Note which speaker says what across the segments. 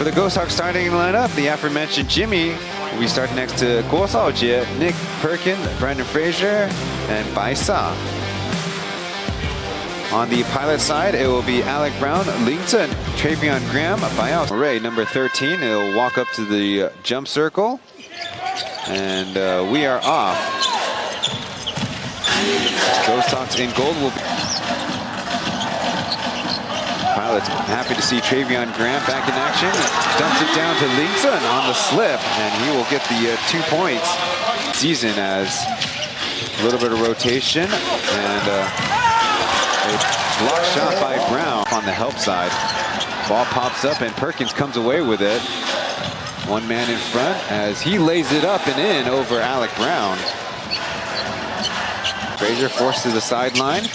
Speaker 1: For the Ghosthawks starting lineup, the aforementioned Jimmy will be starting next to Ghosthawks, Nick Perkin, Brandon Frazier, and Baisa. On the pilot side, it will be Alec Brown, Lington, Travion Graham, Buyout. Ray, number 13, it'll walk up to the jump circle. And we are off. Ghosthawks in gold will be... Pilots happy to see Travion Graham back in action. Dumps it down to Lington on the slip, and he will get the 2 points. Season as a little bit of rotation, and a block shot by Brown on the help side. Ball pops up, and Perkins comes away with it. One man in front as he lays it up and in over Alec Brown. Frazier forced to the sideline.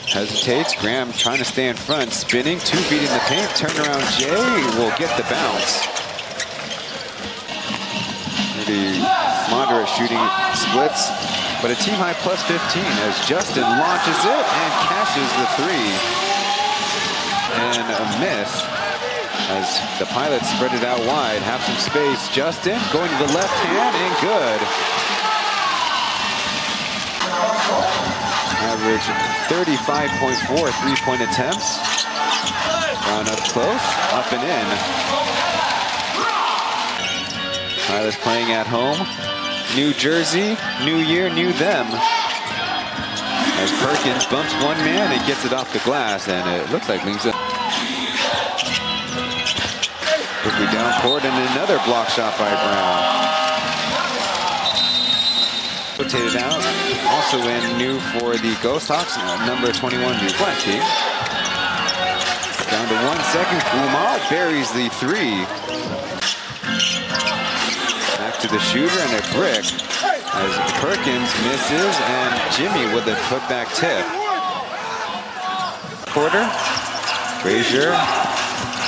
Speaker 1: Hesitates. Graham trying to stay in front. Spinning. 2 feet in the paint. Turnaround Jay will get the bounce. Pretty moderate shooting splits. But a team high plus 15 as Justin launches it and cashes the 3. And a miss. As the Pilots spread it out wide, have some space. Justin going to the left hand and good. Average 35.4 3-point attempts. Brown up close, up and in. Pilots playing at home. New Jersey, new year, new them. As Perkins bumps one man and gets it off the glass, and it looks like Lingza. Quickly down court, and another block shot by Brown. Rotated out. Also in new for the Ghosthawks, number 21, the black team. Down to 1 second. Kumar buries the 3. Back to the shooter and a brick. As Perkins misses, and Jimmy with a putback tip. Quarter. Frazier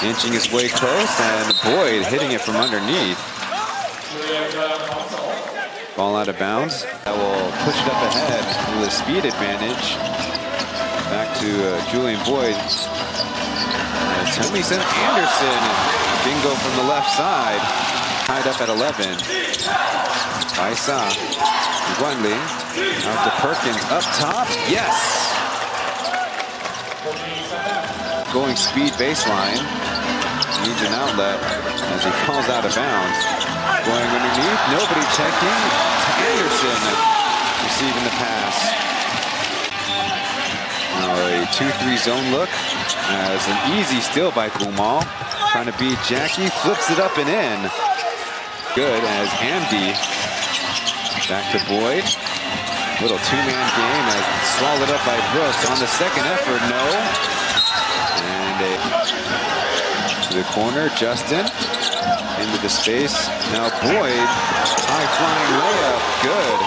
Speaker 1: inching his way close, and Boyd hitting it from underneath. Ball out of bounds. That will push it up ahead with a speed advantage. Back to Julian Boyd. Tomlinson Anderson. Bingo from the left side. Tied up at 11. Baisa. Guanli. Out to Perkins. Up top. Yes! Going speed baseline. Needs an outlet as he falls out of bounds. Going underneath, nobody checking. Anderson receiving the pass. Now a 2-3 zone look as an easy steal by Kumar. Trying to beat Jackie, flips it up and in. Good as Andy. Back to Boyd. Little 2-man game as swallowed up by Brooks on the second effort, no. And to the corner, Justin. Into the space. Now Boyd, high-flying layup, good.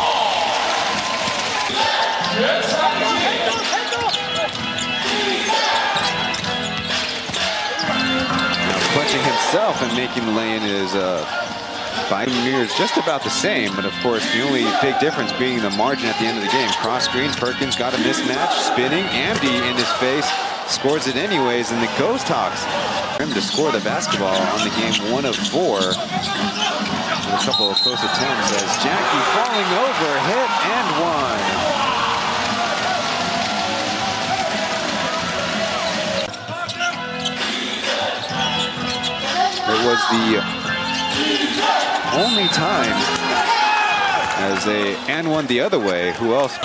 Speaker 1: Now clutching himself and making the lay-in is 5 years, just about the same, but of course the only big difference being the margin at the end of the game. Cross screen, Perkins got a mismatch, spinning, Andy in his face, scores it anyways, and the Ghosthawks to score the basketball on the game 1 of 4. With a couple of close attempts as Jackie falling over, hit and one. It was the only time as a and one the other way. Who else?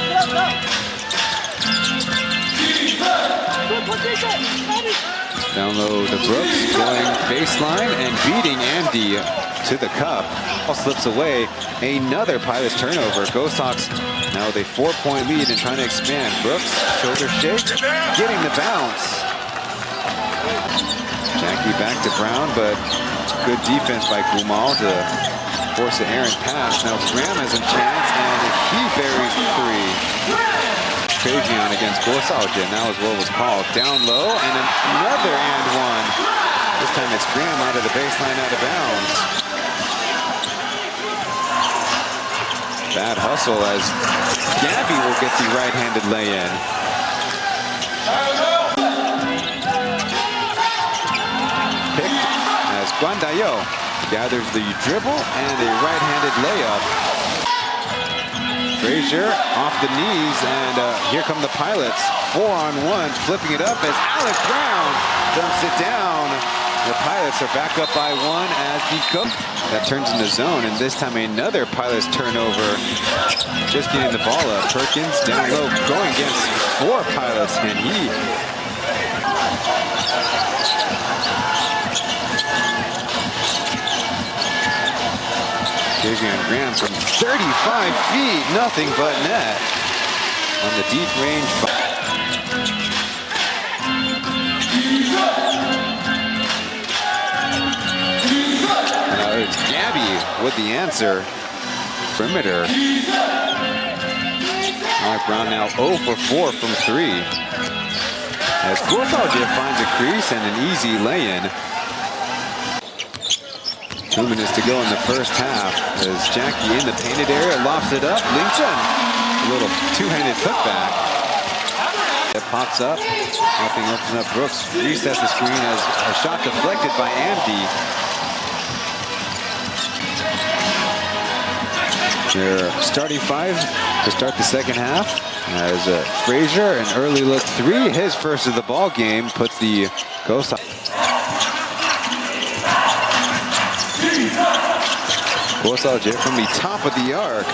Speaker 1: Down low to Brooks, going baseline and beating Andy to the cup. Ball slips away. Another Pilots turnover. Ghosthawks now with a 4-point lead and trying to expand. Brooks, shoulder shake, getting the bounce. Jackie back to Brown, but good defense by Kumar to force an errant pass. Now Graham has a chance, and he buries the 3. Travion against Ghosthawks, now is what was called. Down low, and another and one. This time it's Graham out of the baseline, out of bounds. Bad hustle as Gabby will get the right-handed lay-in. Picked as Guandayo gathers the dribble and a right-handed layup. Frazier off the knees, and here come the Pilots. 4-on-1, flipping it up as Alec Brown dumps it down. The Pilots are back up by 1 as the cook. That turns into zone, and this time another Pilots turnover. Just getting the ball up. Perkins down low, going against 4 Pilots, and he... Tavian Graham from 35 feet, nothing but net. On the deep range. It's Gabby with the answer. Perimeter. Alec Brown now 0 for 4 from 3. As Ghosthawks finds a crease and an easy lay-in. 2 minutes to go in the first half. As Jackie in the painted area lofts it up. Ling Chun, a little two-handed putback. It pops up. Nothing opens up. Brooks resets the screen as a shot deflected by Amdi. Their starting 5 to start the second half. As Frazier, an early look 3, his first of the ball game, puts the Ghosthawks. Ghosthawks from the top of the arc.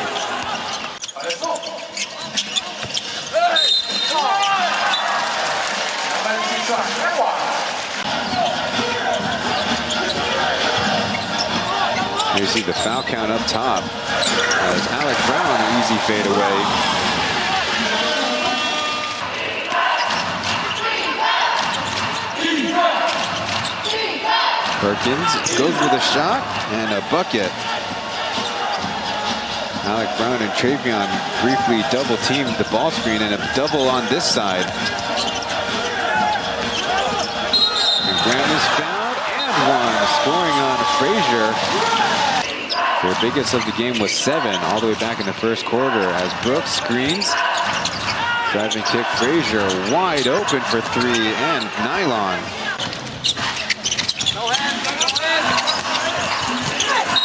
Speaker 1: You see the foul count up top. As Alec Brown, an easy fade away. Perkins goes with a shot and a bucket. Alec Brown and Travion briefly double teamed the ball screen and a double on this side. And Graham is fouled and 1, scoring on Frazier. Their biggest of the game was 7, all the way back in the first quarter as Brooks screens. Driving kick, Frazier wide open for 3 and nylon.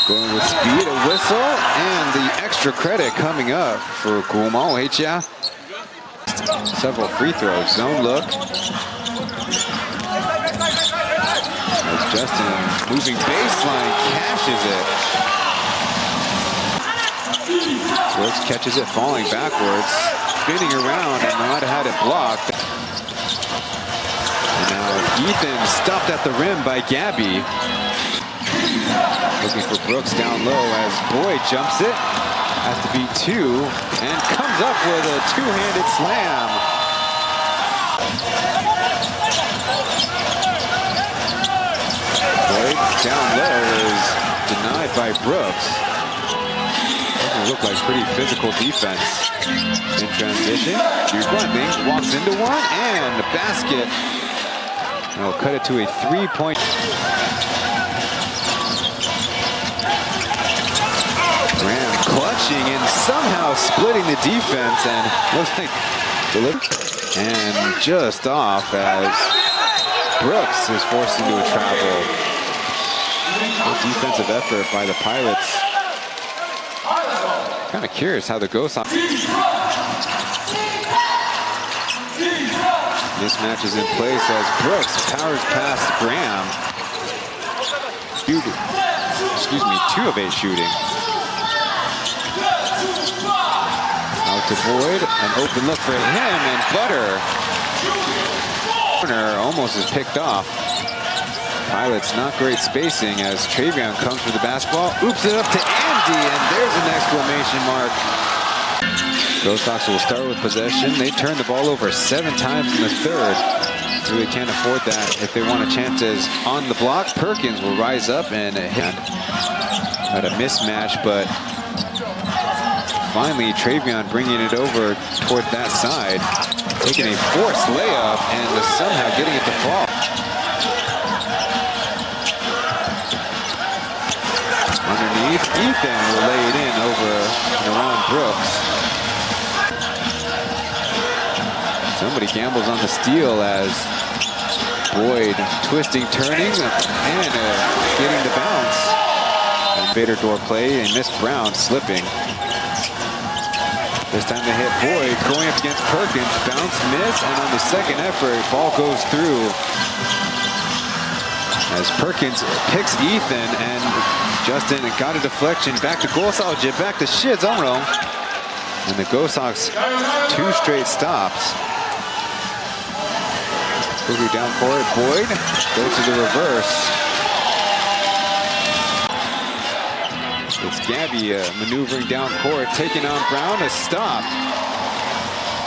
Speaker 1: Going with speed, a whistle, and the extra credit coming up for Gumo Hya. Several free throws, zone look. As Justin moving baseline, cashes it. Brooks catches it falling backwards, spinning around, and might have had it blocked. And now Ethan stopped at the rim by Gabby. Looking for Brooks down low as Boyd jumps it. Has to beat 2 and comes up with a two-handed slam. Boyd down low is denied by Brooks. Doesn't look like pretty physical defense. In transition, here's Grunding, walks into one, and the basket. And will cut it to a 3-point. Graham clutching and somehow splitting the defense, and looks like and just off as Brooks is forced into a travel. Good defensive effort by the Pilots. Kind of curious how the Ghosthawks. Mismatch is in place as Brooks powers past Graham. 2 of 8 shooting. Out to Boyd, an open look for him, and Butter. Corner almost is picked off. Pilots not great spacing as Travion comes for the basketball, oops it up to Andy, and there's an exclamation mark. Ghosthawks will start with possession. They turn the ball over 7 times in the third. Really can't afford that if they want a chances on the block. Perkins will rise up and hit at a mismatch, but finally Travion bringing it over toward that side, taking a forced layup and somehow getting it to fall. Underneath, Ethan will lay it in over and around Brooks. Somebody gambles on the steal as Boyd twisting, turning, and getting the bounce. Invader door play, and Miss Brown slipping. This time they hit Boyd, going up against Perkins. Bounce, miss, and on the second effort, ball goes through. As Perkins picks Ethan, and Justin got a deflection. Back to Ghosthawks, back to Shizuno. And the Ghosthawks 2 straight stops. Moving down court, Boyd goes to the reverse. It's Gabby maneuvering down court, taking on Brown, a stop.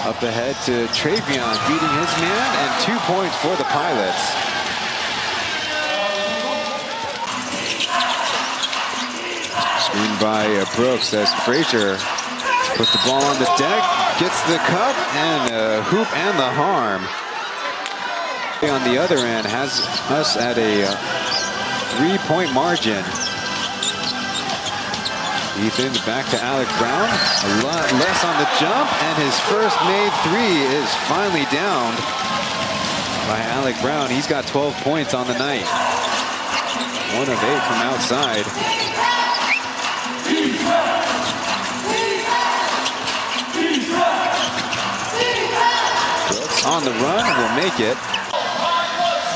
Speaker 1: Up ahead to Travion, beating his man, and 2 points for the Pilots. Screened by Brooks as Frazier puts the ball on the deck, gets the cup, and hoop and the harm. On the other end has us at a 3-point margin. Ethan back to Alec Brown, a lot less on the jump, and his first made 3 is finally downed by Alec Brown. He's got 12 points on the night. 1 of 8 from outside. Brooks on the run, will make it.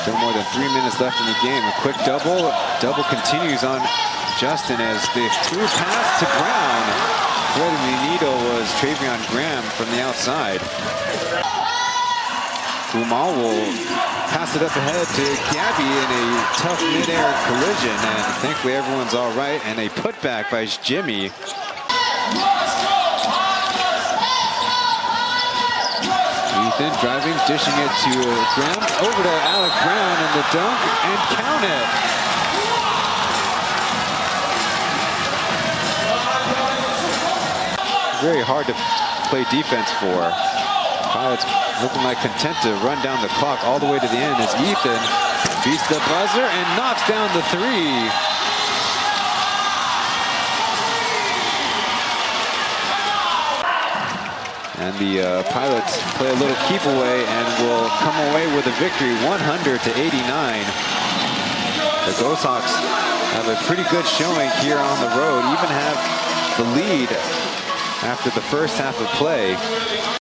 Speaker 1: Still more than 3 minutes left in the game. A quick double. Double continues on Justin as the through pass to Brown. Threading the needle was Travion Graham from the outside. Umal will pass it up ahead to Gabby in a tough mid-air collision, and thankfully everyone's all right, and a putback by Jimmy. Ethan driving, dishing it to Graham, over to Alec Brown, and the dunk, and count it. Very hard to play defense for. Pilots looking like content to run down the clock all the way to the end as Ethan beats the buzzer and knocks down the 3. And the Pilots play a little keep away and will come away with a victory, 100-89. The Ghosthawks have a pretty good showing here on the road, even have the lead after the first half of play.